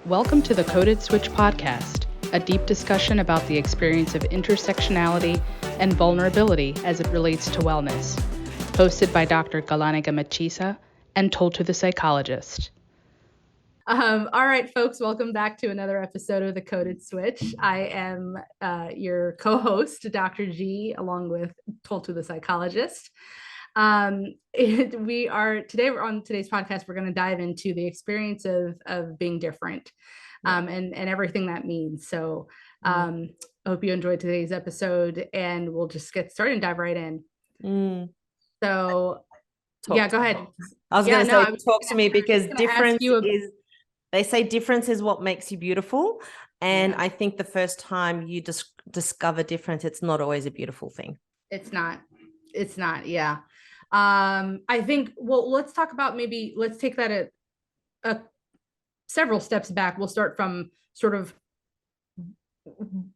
Welcome to the Coded Switch podcast, a deep discussion about the experience of intersectionality and vulnerability as it relates to wellness. Hosted by Dr. Galaniga Machisa and Toltu the psychologist. All right, folks, welcome back to another episode of the Coded Switch. I am your co-host, Dr. G, along with Toltu the psychologist. Today on today's podcast, we're going to dive into the experience of being different, and everything that means. So I hope you enjoyed today's episode, and we'll just get started and dive right in. So yeah, go ahead. I was going to say, talk to me, because difference is, they say difference is what makes you beautiful. And I think the first time you discover difference, it's not always a beautiful thing. It's not. Yeah. I think, well, let's talk about, let's take that a several steps back. We'll start from sort of,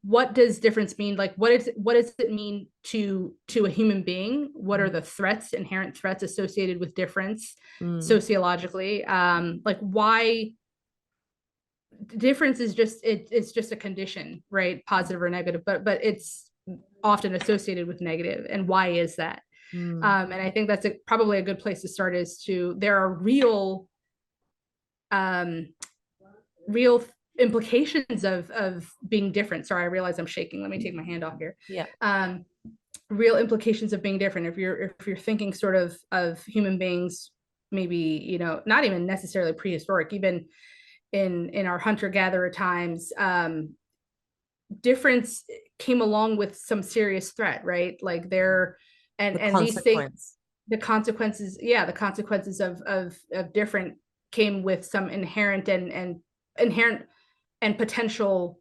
what does difference mean? Like, what does it mean to a human being? What are the inherent threats associated with difference sociologically? Like, why difference is it's just a condition, right? Positive or negative, but it's often associated with negative. And why is that? And I think that's probably a good place to start, there are real implications of being different. Sorry, I realize I'm shaking. Let me take my hand off here. Yeah. Real implications of being different. If you're thinking sort of human beings, maybe, not even necessarily prehistoric, even in our hunter-gatherer times, difference came along with some serious threat, right? Like these things, the consequences of different came with some inherent and potentially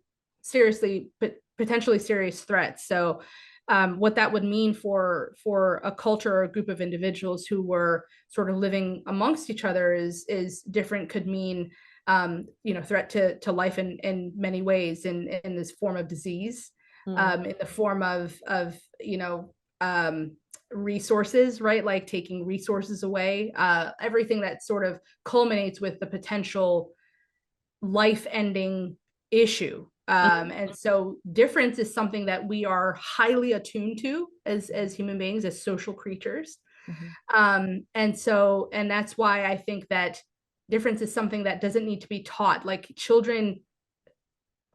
serious threats. So what that would mean for a culture or a group of individuals who were sort of living amongst each other is different, could mean threat to life in many ways, in this form of disease, in the form of resources, right? Like taking resources away, everything that sort of culminates with the potential life-ending issue. And so difference is something that we are highly attuned to as human beings, as social creatures. And that's why I think that difference is something that doesn't need to be taught. Like children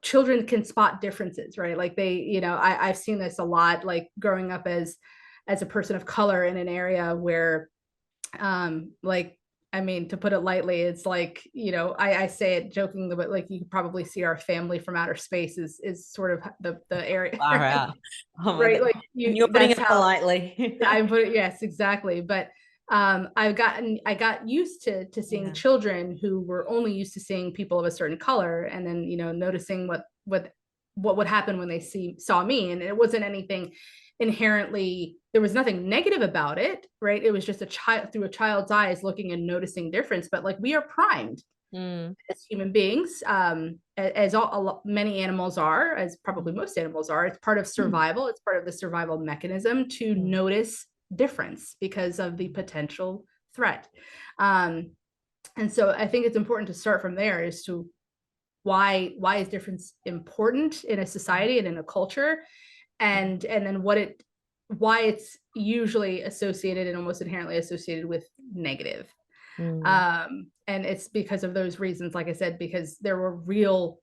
can spot differences, right? Like I've seen this a lot, like growing up as a person of color in an area where, to put it lightly, it's like, I say it jokingly, but like you could probably see our family from outer space is sort of the area. Right? Right? Like you're putting it politely. Yes, exactly. But I got used to seeing children who were only used to seeing people of a certain color, and then noticing what would happen when they saw me, and it wasn't anything inherently, there was nothing negative about it, right? It was just through a child's eyes looking and noticing difference. But like, we are primed as human beings, as many animals are, as probably most animals are. It's part of survival. It's part of the survival mechanism to notice difference because of the potential threat. And so I think it's important to start from there as to why is difference important in a society and in a culture, and then why it's usually associated and almost inherently associated with negative. And it's because of those reasons, like I said, because there were real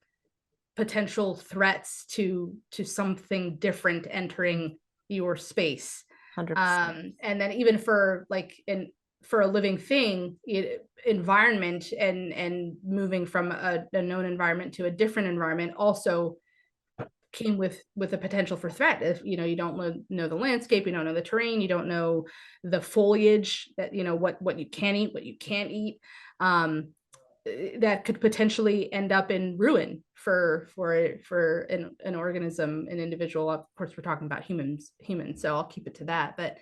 potential threats to something different entering your space. 100%. And then even for a living thing, environment and moving from a known environment to a different environment also came with a potential for threat. If you don't know the landscape, you don't know the terrain, you don't know the foliage, that what you can eat, what you can't eat, that could potentially end up in ruin for an organism, an individual. Of course, we're talking about humans, so I'll keep it to that. But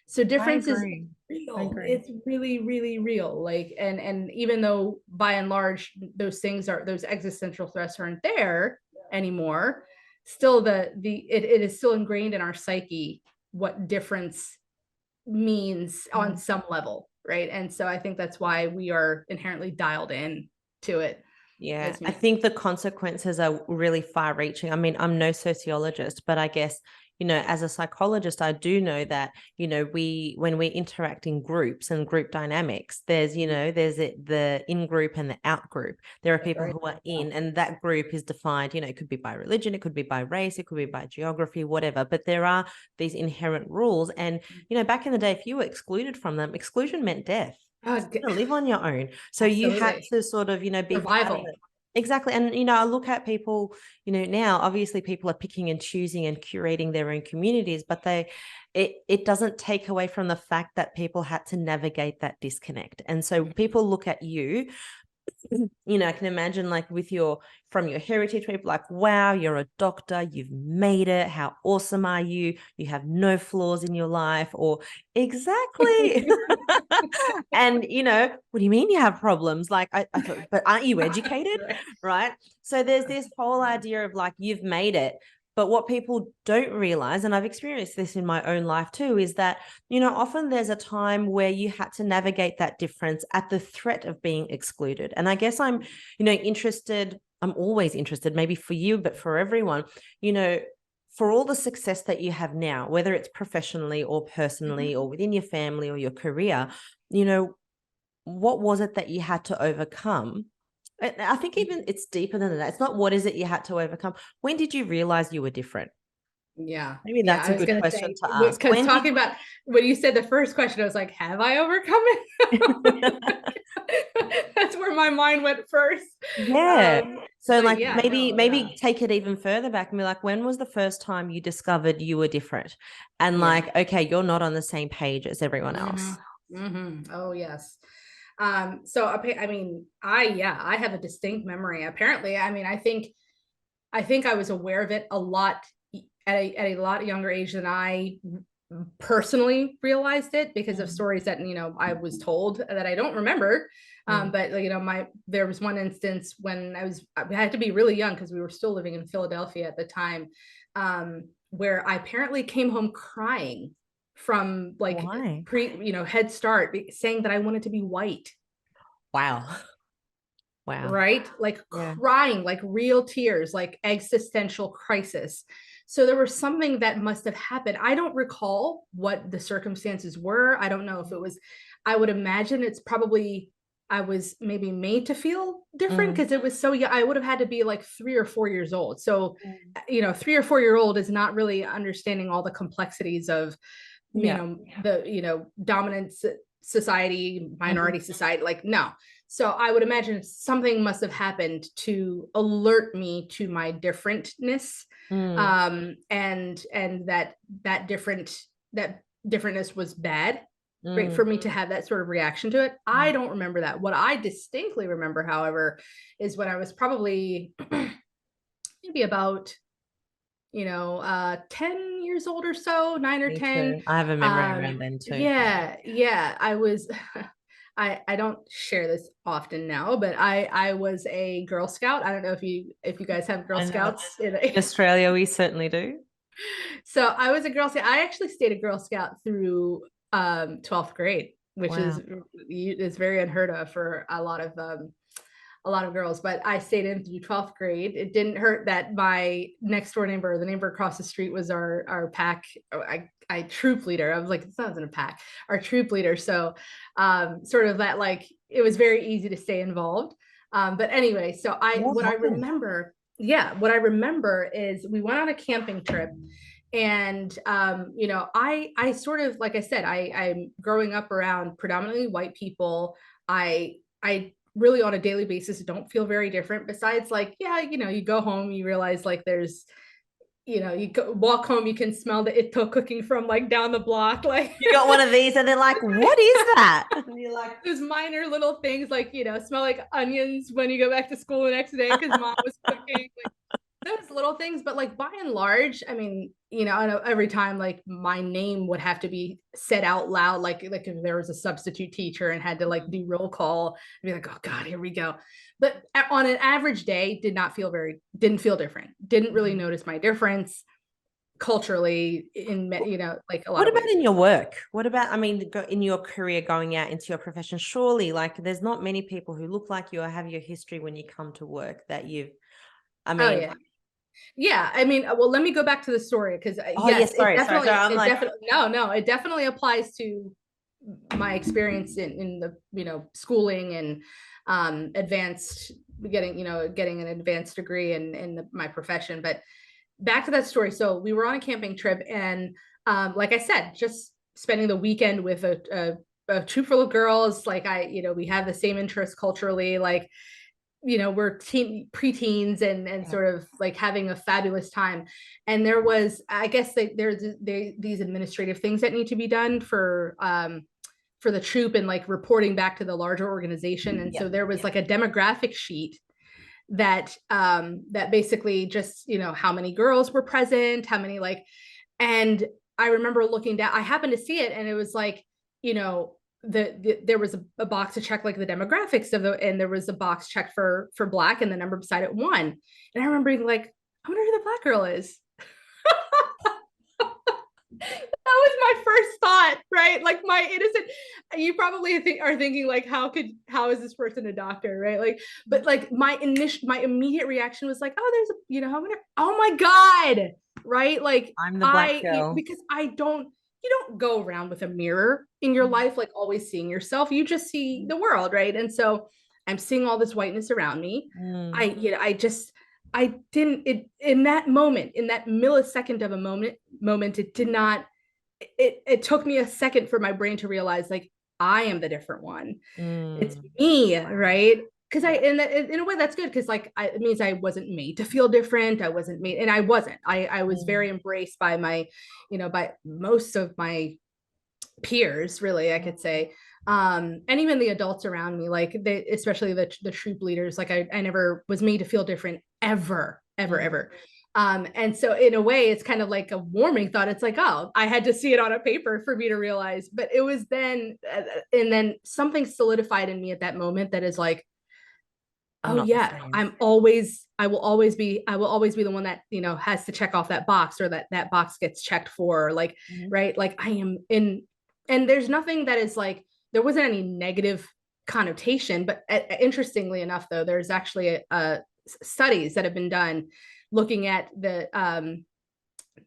so difference is real. It's really, really real. Like, and even though by and large those existential threats aren't there anymore, still it is still ingrained in our psyche what difference means on some level, right? And so I think that's why we are inherently dialed in to it. Yeah, I think the consequences are really far reaching. I mean, I'm no sociologist, but I guess, as a psychologist, I do know that, when we interact in groups and group dynamics, there's, there's the in group and the out group. There are people who are in, and that group is defined, it could be by religion, it could be by race, it could be by geography, whatever. But there are these inherent rules. And, back in the day, if you were excluded from them, exclusion meant death. To live on your own. So you had to sort of, be part of it. Exactly. And, I look at people, now obviously people are picking and choosing and curating their own communities, but it doesn't take away from the fact that people had to navigate that disconnect. And so people look at you, I can imagine like from your heritage, people like, wow, you're a doctor, you've made it. How awesome are you? You have no flaws in your life, or exactly. And, what do you mean you have problems? Like, I thought, but aren't you educated? Right. So there's this whole idea of like, you've made it. But what people don't realize, and I've experienced this in my own life too, is that, often there's a time where you had to navigate that difference at the threat of being excluded. And I guess I'm, I'm always interested, maybe for you, but for everyone, for all the success that you have now, whether it's professionally or personally or within your family or your career, what was it that you had to overcome? I think even it's deeper than that. It's not what is it you had to overcome. When did you realize you were different? Yeah. Maybe that's a good question to ask. Because about when you said the first question, I was like, have I overcome it? That's where my mind went first. Yeah. So like maybe take it even further back and be like, when was the first time you discovered you were different? And like, okay, you're not on the same page as everyone else. Oh, yes. So I have a distinct memory. Apparently, I think I was aware of it a lot at a lot younger age than I personally realized it, because of stories that I was told that I don't remember. But there was one instance when I had to be really young because we were still living in Philadelphia at the time, where I apparently came home crying from like Head Start, saying that I wanted to be white. Wow. Right? Like crying, like real tears, like existential crisis. So there was something that must have happened. I don't recall what the circumstances were. I don't know if it was, I would imagine it's probably, I was maybe made to feel different because it was so young. I would have had to be like 3 or 4 years old. So, 3 or 4 year old is not really understanding all the complexities of, the, dominant society, minority society. Like, no. So I would imagine something must have happened to alert me to my differentness. And that differentness was bad, right, for me to have that sort of reaction to it. I don't remember that. What I distinctly remember, however, is when I was probably maybe about 10 years old or so, 9 or 10. Too. I have a memory around then too. Yeah. I was I don't share this often now, but I was a Girl Scout. I don't know if you guys have Girl Scouts in Australia. We certainly do. So I was a Girl Scout. I actually stayed a Girl Scout through 12th grade, which is very unheard of for a lot of girls, but I stayed in through 12th grade. It didn't hurt that my next door neighbor, the neighbor across the street, was our pack. I troop leader. I was like, this wasn't a pack, our troop leader. So sort of that, like, it was very easy to stay involved. But anyway, so what I remember is we went on a camping trip. And I sort of, like I said, I'm growing up around predominantly white people. I really on a daily basis don't feel very different, besides like, you go home, you realize like there's, you walk home, you can smell the ito cooking from like down the block. Like, you got one of these and they're like, what is that? And you're like, those minor little things, like, smell like onions when you go back to school the next day because mom was cooking. Like, those little things. But like, by and large, I mean, I know every time like my name would have to be said out loud, like if there was a substitute teacher and had to like do roll call, I'd be like, oh God, here we go. But on an average day, didn't feel different. Didn't really notice my difference. culturally in, you know, like a lot What of about ways. in your work? What about, I mean, in your career going out into your profession? Surely, like, there's not many people who look like you or have your history when you come to work that you've, I Oh mean, yeah. Yeah, I mean, well, let me go back to the story because oh, yes, yes, sorry. I'm it like, definitely, no, no, it definitely applies to my experience in the, you know, schooling and advanced, getting, you know, getting an advanced degree in my profession. But back to that story. So we were on a camping trip, and like I said, just spending the weekend with a troop full of girls. Like you know, we have the same interests culturally. Like, you know, we're preteens and sort of like having a fabulous time. And there was, I guess, there's these administrative things that need to be done for the troop and like reporting back to the larger organization. And so there was like a demographic sheet that basically just, you know, how many girls were present, how many, like, and I remember looking down, I happened to see it, and it was like, you know, there was a box to check like the demographics of the, and there was a box checked for black, and the number beside it one. And I remember being like, I wonder who the black girl is. That was my first thought, right? Like my innocent, you probably are thinking like, how is this person a doctor, right? Like, but like my immediate reaction was like, oh, there's a, you know, oh my God, right? Like I'm the black girl. because you don't go around with a mirror in your life, like always seeing yourself. You just see the world, right? And so I'm seeing all this whiteness around me. You know, I didn't, it, in that moment, in that millisecond of a moment, it did not, it took me a second for my brain to realize like I am the different one. It's me, right? Because in a way that's good, because like it means I wasn't made to feel different. I wasn't made, and I wasn't. I was very embraced by my, you know, by most of my peers, really, I could say. And even the adults around me, like they, especially the troop leaders, like I never was made to feel different ever, ever, ever. And so in a way, it's kind of like a warming thought. It's like, oh, I had to see it on a paper for me to realize. But it was then, and then something solidified in me at that moment that is like, I'm oh not the yeah, same. I will always be the one that, you know, has to check off that box, or that box gets checked for, like, right? Like I am in, and there's nothing that is like, there wasn't any negative connotation, but interestingly enough, though, there's actually studies that have been done looking at the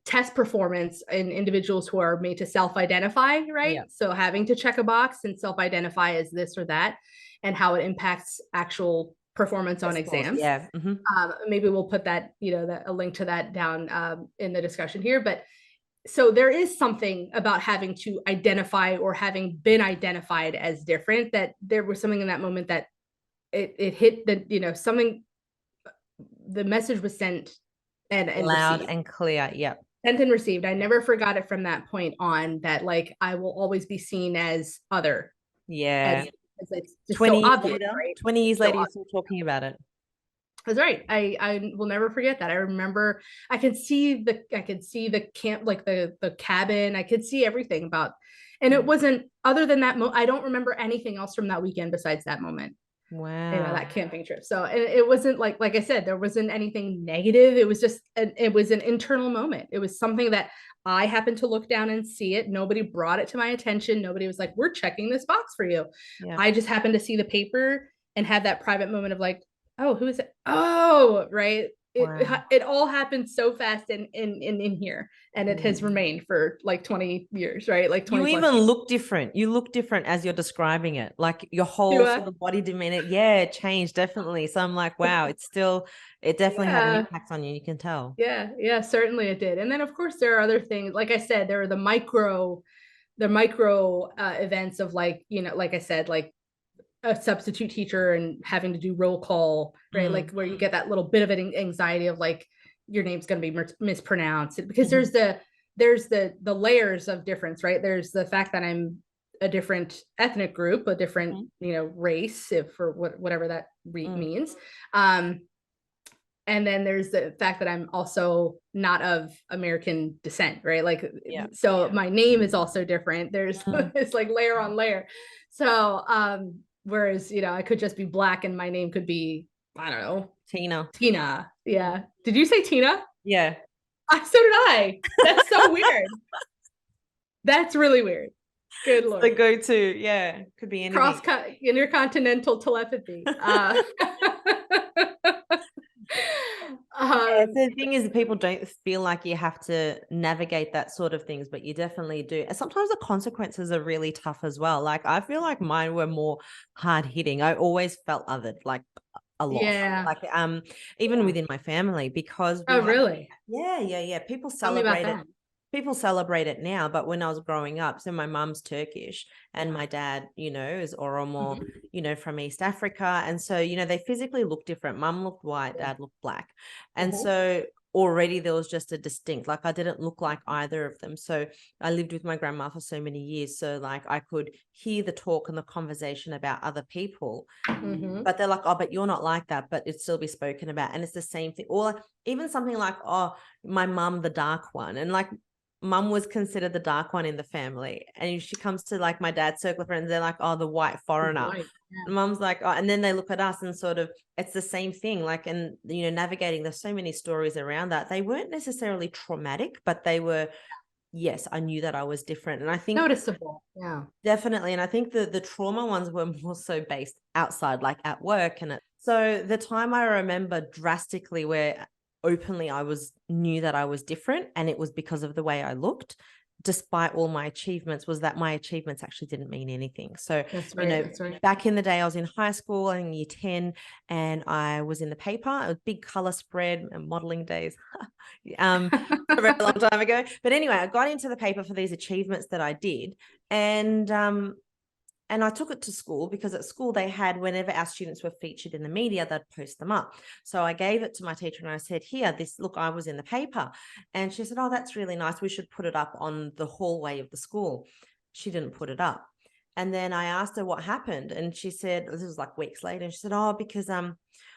test performance in individuals who are made to self-identify, right? Yeah. So having to check a box and self-identify as this or that, and how it impacts actual performance on exams. Yeah. Maybe we'll put that, you know, a link to that down in the discussion here. But so there is something about having to identify or having been identified as different, that there was something in that moment that it hit the, you know, something, the message was sent and Loud received. and clear. Yep. Sent and received. I never forgot it from that point on, that like I will always be seen as other, Yeah. as it's just 20 so years obvious, later, right? 20 years It's so later, you're obvious. still talking about it. That's right. I will never forget that. I remember I could see the camp, like the cabin. I could see everything about, and it wasn't, other than that I don't remember anything else from that weekend besides that moment. You know, Wow. that camping trip. So it wasn't like I said, there wasn't anything negative. It was just it was an internal moment. It was something that I happened to look down and see it. Nobody brought it to my attention. Nobody was like, we're checking this box for you. Yeah. I just happened to see the paper and have that private moment of like, oh, who is it? Oh, right. Wow. It all happened so fast in here, and it has remained for like 20 years, right? Like You 20 plus even years. look different. You look different as you're describing it. Like your Do whole I? sort of body demeanor, yeah, changed definitely. So I'm like, wow, it definitely had an Yeah. impact on you. You can tell. Yeah, certainly it did. And then of course there are other things. Like I said, there are the micro events of, like, you know, like I said, like a substitute teacher and having to do roll call, right? Like where you get that little bit of an anxiety of like your name's going to be mispronounced, because there's the layers of difference, right? There's the fact that I'm a different ethnic group, a different, you know, race, if for whatever that means. And then there's the fact that I'm also not of American descent, right? Like, Yeah. so my name is also different. There's it's like layer on layer. So whereas, you know, I could just be black and my name could be, I don't know, Tina. Tina. Yeah. Did you say Tina? Yeah. So did I. That's so weird. That's really weird. Good The Lord. go-to, yeah, could be anything. Intercontinental telepathy. Yeah, the thing is, people don't feel like you have to navigate that sort of things, but you definitely do. And sometimes the consequences are really tough as well. Like I feel like mine were more hard hitting. I always felt othered, like a lot. Yeah. Like even within my family, because we Oh, have, really? yeah. People Tell me about celebrate it. that. People celebrate it now, but when I was growing up, so my mum's Turkish and my dad, is Oromo, from East Africa. And so, they physically look different. Mum looked white, dad looked black. And so already there was just a distinct, like I didn't look like either of them. So I lived with my grandma for so many years. So like I could hear the talk and the conversation about other people, but they're like, oh, but you're not like that, but it'd still be spoken about. And it's the same thing. Or even something like, oh, my mum, the dark one. And like, mum was considered the dark one in the family, and she comes to like my dad's circle of friends, they're like, oh, the white foreigner. Right. Yeah. Mum's like, oh, and then they look at us and sort of, it's the same thing. Like, and navigating, there's so many stories around that. They weren't necessarily traumatic, but they were, yes, I knew that I was different. And I think Noticeable. Yeah. definitely, and I think the trauma ones were more so based outside, like at work. So the time I remember drastically where openly I knew that I was different, and it was because of the way I looked, despite all my achievements, was that my achievements actually didn't mean anything. So, That's right. That's right. back in the day, I was in high school in year 10, and I was in the paper. It was big color spread and modeling days. A very long time ago. But anyway, I got into the paper for these achievements that I did. And I took it to school, because at school they had, whenever our students were featured in the media, they'd post them up. So I gave it to my teacher and I said, here, look, I was in the paper. And she said, oh, that's really nice. We should put it up on the hallway of the school. She didn't put it up. And then I asked her what happened. And she said, this was like weeks later. And she said, oh, because,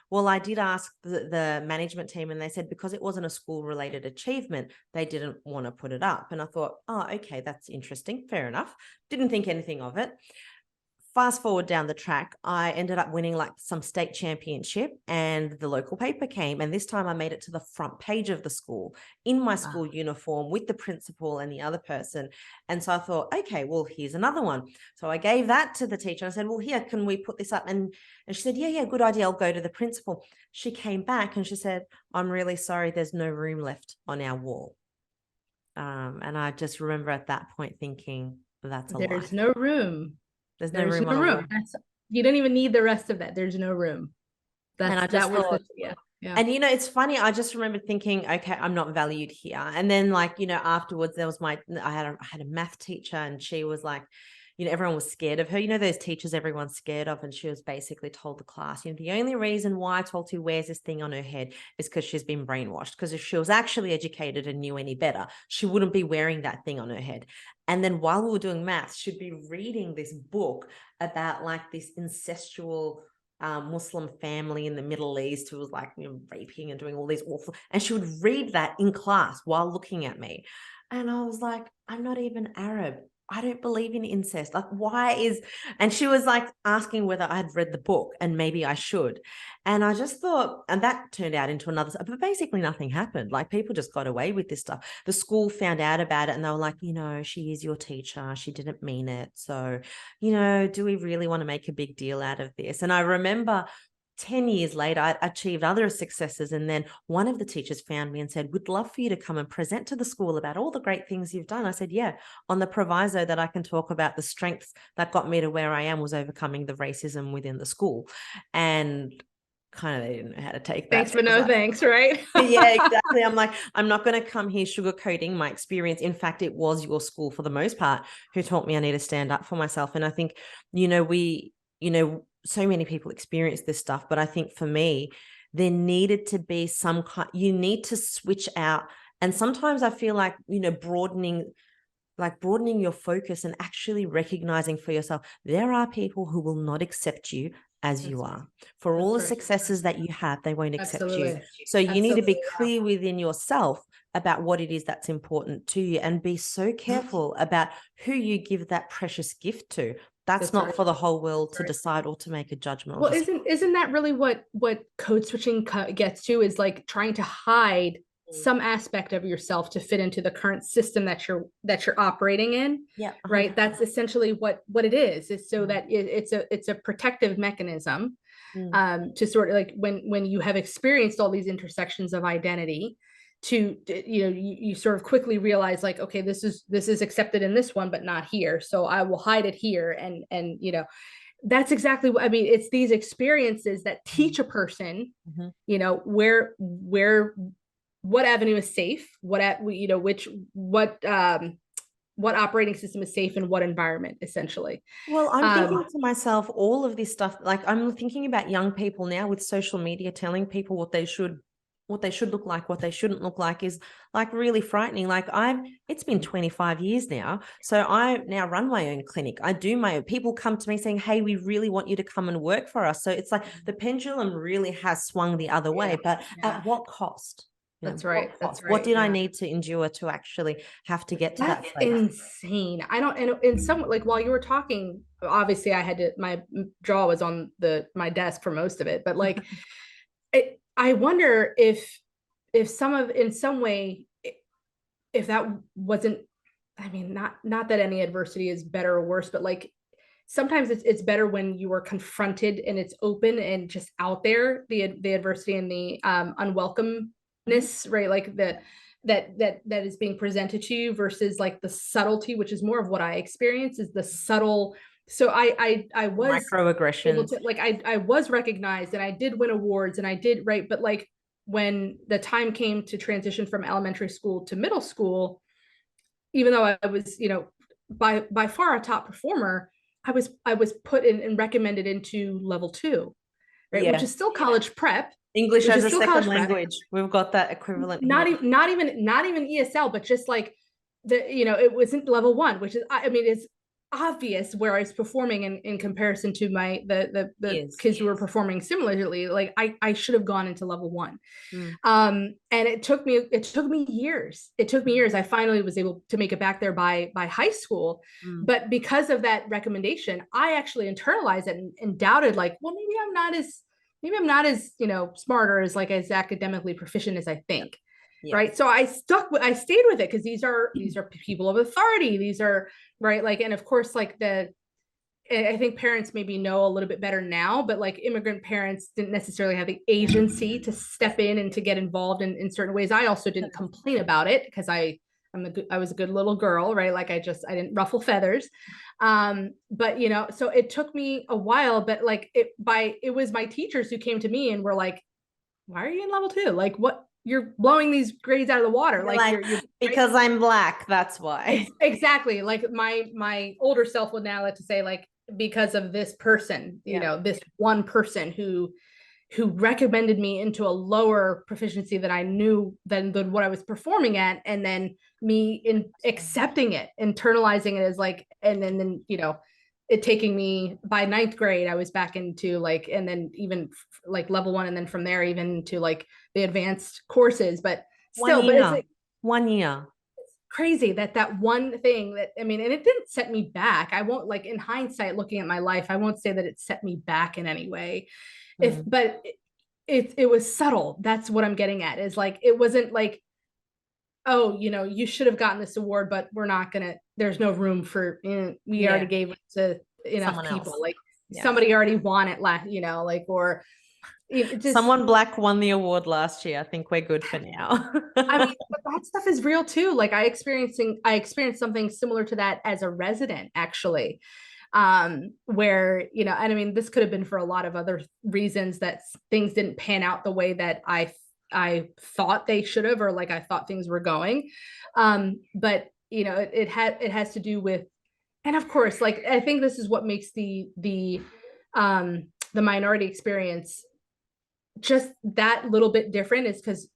well, I did ask the management team, and they said because it wasn't a school-related achievement, they didn't want to put it up. And I thought, oh, okay, that's interesting. Fair enough. Didn't think anything of it. Fast forward down the track, I ended up winning like some state championship, and the local paper came. And this time I made it to the front page of the school in my school uniform with the principal and the other person. And so I thought, okay, well, here's another one. So I gave that to the teacher. I said, well, here, can we put this up? And she said, yeah, good idea. I'll go to the principal. She came back and she said, I'm really sorry, there's no room left on our wall. And I just remember at that point thinking, that's a lie. There's no room. There's no room. You don't even need the rest of that. There's no room. Yeah. And it's funny. I just remember thinking, okay, I'm not valued here. And then, like, afterwards, there was I had a math teacher, and she was like, everyone was scared of her. Those teachers everyone's scared of, and she was basically told the class, the only reason why Toltu wears this thing on her head is because she's been brainwashed. Because if she was actually educated and knew any better, she wouldn't be wearing that thing on her head. And then while we were doing maths, she'd be reading this book about like this incestual Muslim family in the Middle East who was like raping and doing all these awful, and she would read that in class while looking at me. And I was like, I'm not even Arab. I don't believe in incest. Like, and she was like asking whether I had read the book and maybe I should. And I just thought, and that turned out into another, but basically nothing happened. Like, people just got away with this stuff. The school found out about it and they were like, she is your teacher. She didn't mean it. So, do we really want to make a big deal out of this? And I remember 10 years later, I achieved other successes. And then one of the teachers found me and said, we'd love for you to come and present to the school about all the great things you've done. I said, yeah, on the proviso that I can talk about the strengths that got me to where I am was overcoming the racism within the school. And kind of, they didn't know how to take that. Thanks, but no thanks, right? Yeah, exactly. I'm like, I'm not going to come here sugarcoating my experience. In fact, it was your school for the most part who taught me I need to stand up for myself. And I think, so many people experience this stuff, but I think for me, there needed to be some kind, you need to switch out. And sometimes I feel like, broadening your focus and actually recognizing for yourself, there are people who will not accept you as you are. For all the successes that you have, they won't accept you. So you need to be clear within yourself about what it is that's important to you, and be so careful about who you give that precious gift to. That's not for the whole world to decide or to make a judgment. Well, isn't that really what code switching gets to, is like trying to hide some aspect of yourself to fit into the current system that you're operating in. Yeah. Right. That's essentially what it is. It's so that it's a protective mechanism to sort of like when you have experienced all these intersections of identity, to you sort of quickly realize like, okay, this is accepted in this one but not here, so I will hide it here. And that's exactly what I mean. It's these experiences that teach a person where what avenue is safe, what operating system is safe in what environment, essentially. Well, I'm thinking to myself, all of this stuff, like I'm thinking about young people now with social media telling people what they should look like, what they shouldn't look like, is like really frightening. Like it's been 25 years now. So I now run my own clinic. I do my own, people come to me saying, hey, we really want you to come and work for us. So it's like the pendulum really has swung the other way, but at what cost? That's right. That's right. What did I need to endure to actually have to get to that place? Insane. I don't, and in some, like while you were talking, obviously I had to, my jaw was on my desk for most of it, but like, I wonder if in some way, if that wasn't, I mean, not that any adversity is better or worse, but like sometimes it's better when you are confronted and it's open and just out there, the adversity and the unwelcome, right? Like that is being presented to you versus like the subtlety, which is more of what I experience, is the subtle. So I was microaggressions. like I was recognized and I did win awards and I did, right. But like when the time came to transition from elementary school to middle school, even though I was, by far a top performer, I was put in and recommended into level 2, right? Which is still college prep. English as a second language. We've got that equivalent. Not even ESL, but just like it wasn't level 1, which is, I mean, it's obvious where I was performing in comparison to the kids who were performing similarly. Like I should have gone into level 1. And it took me years. I finally was able to make it back there by high school. But because of that recommendation, I actually internalized it and doubted, like, well, maybe I'm not as smart or as academically proficient as I think. Yes. Right. So I stayed with it because these are people of authority. These are right. Like, and of course, like I think parents maybe know a little bit better now, but like immigrant parents didn't necessarily have the agency to step in and to get involved in certain ways. I also didn't complain about it because I was a good little girl, right? Like I didn't ruffle feathers. But so it took me a while, but like it was my teachers who came to me and were like, why are you in level 2? Like, what? You're blowing these grades out of the water. You're because I'm Black. That's why. Exactly. Like my older self would now like to say, like, because of this person, this one person who recommended me into a lower proficiency that I knew than what I was performing at. And then me in accepting it, internalizing it as like, and then it taking me by 9th grade, I was back into like, and then even like level 1. And then from there, even to like the advanced courses, but still, but it's like 1 year. It's crazy that one thing that, I mean, and it didn't set me back. I won't, like, in hindsight, looking at my life, I won't say that it set me back in any way. But it was subtle. That's what I'm getting at, is like, it wasn't like, oh, you should have gotten this award, but we're not gonna, there's no room for, we already gave it to enough Someone people else. Like somebody already won it last, like, or just, someone Black won the award last year. I think we're good for now. I mean, but that stuff is real too. Like I experienced something similar to that as a resident, actually, where, and I mean, this could have been for a lot of other reasons that things didn't pan out the way that I thought they should have, or like I thought things were going. But it has to do with, and of course, like, I think this is what makes the minority experience just that little bit different, is because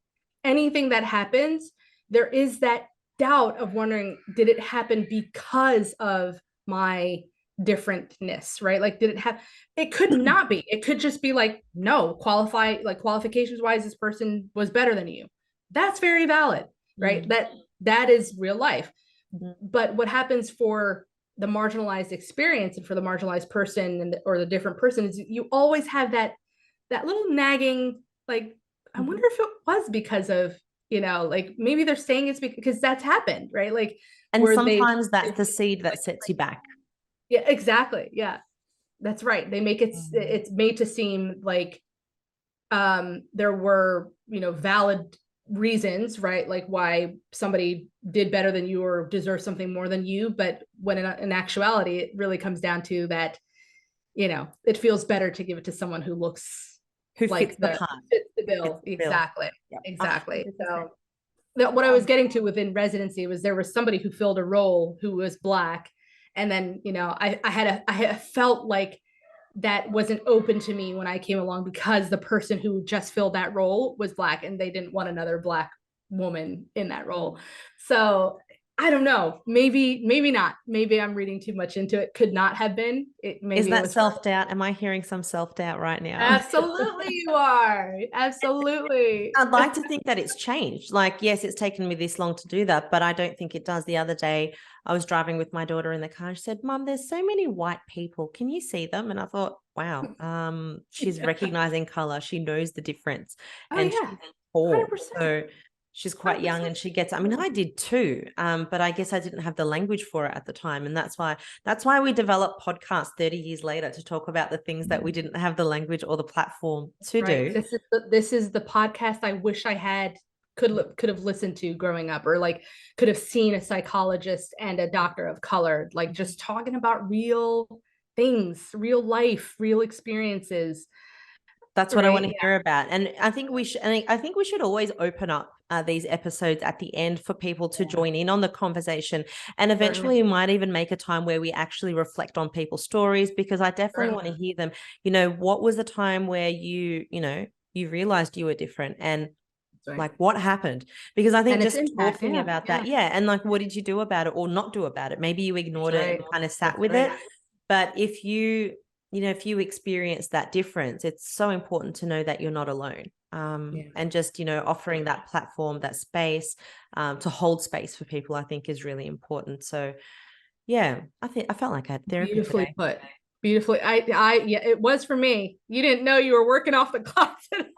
anything that happens, there is that doubt of wondering, did it happen because of my differentness, right? Like, did it have, it could not be, it could just be like, no, qualifications wise, this person was better than you. That's very valid, right? That is real life. But what happens for the marginalized experience and for the marginalized person or the different person is you always have that little nagging, like, I wonder if it was because of you know, like maybe they're saying it's because that's happened, right? Like, And where sometimes that's the seed that sets you back. yeah, exactly. Yeah, that's right. They make it's made to seem like there were, you know, valid reasons, right? Like why somebody did better than you or deserves something more than you. But when in actuality, it really comes down to that, you know, it feels better to give it to someone who looks Who like fits the part. fits the Fits bill. the bill. Exactly. Yep. Exactly. 100%. So what I was getting to within residency was there was somebody who filled a role who was Black. And then, you know, I had felt like that wasn't open to me when I came along because the person who just filled that role was Black and they didn't want another Black woman in that role. So I don't know. Maybe not. Maybe I'm reading too much into it. Could not have been. Is Maybe it that was self-doubt? Am I hearing some self-doubt right now? absolutely you are. Absolutely. I'd like to think that it's changed. Like, yes, it's taken me this long to do that, but I don't think it does. The other day, I was driving with my daughter in the car. She said, "Mom, there's so many white people. Can you see them?" And I thought, wow, she's recognizing color. She knows the difference. Oh And yeah. she's 4. 100%. So she's quite young 100%. and she gets, I mean, I did too. But I guess I didn't have the language for it at the time. And that's why we developed podcasts 30 years later to talk about the things that we didn't have the language or the platform to Right. do. This is the podcast I wish I had could have listened to growing up, or like could have seen a psychologist and a doctor of color, like just talking about real things, real life, real experiences. That's what I want Right. to hear about. And I think we should, and I think we should always open up these episodes at the end for people to join in on the conversation. And eventually we might even make a time where we actually reflect on people's stories, because I definitely want to hear them. You know, what was the time where you realized you were different, and like what happened? Because I think And it's just impact, talking about that, and like what did you do about it or not do about it? Maybe you ignored it and kind of sat with it. But if if you experience that difference, it's so important to know that you're not alone. And just, offering that platform, that space, to hold space for people, I think is really important. So yeah, I felt like I had therapy beautifully today. put. Beautifully. Yeah, it was for me. You didn't know you were working off the clock today.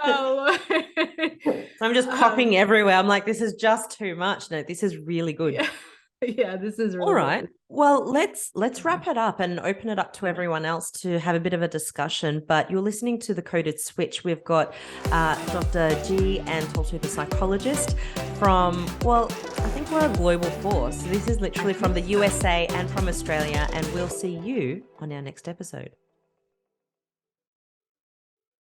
Oh, So I'm just coughing everywhere. I'm like, this is just too much. No, this is really good. Yeah. Yeah, this is really All right. good. Well, let's wrap it up and open it up to everyone else to have a bit of a discussion. But you're listening to The Coded Switch. We've got Dr. G and Toltu, the psychologist from, well, I think we're a global force. This is literally from the USA and from Australia, and we'll see you on our next episode.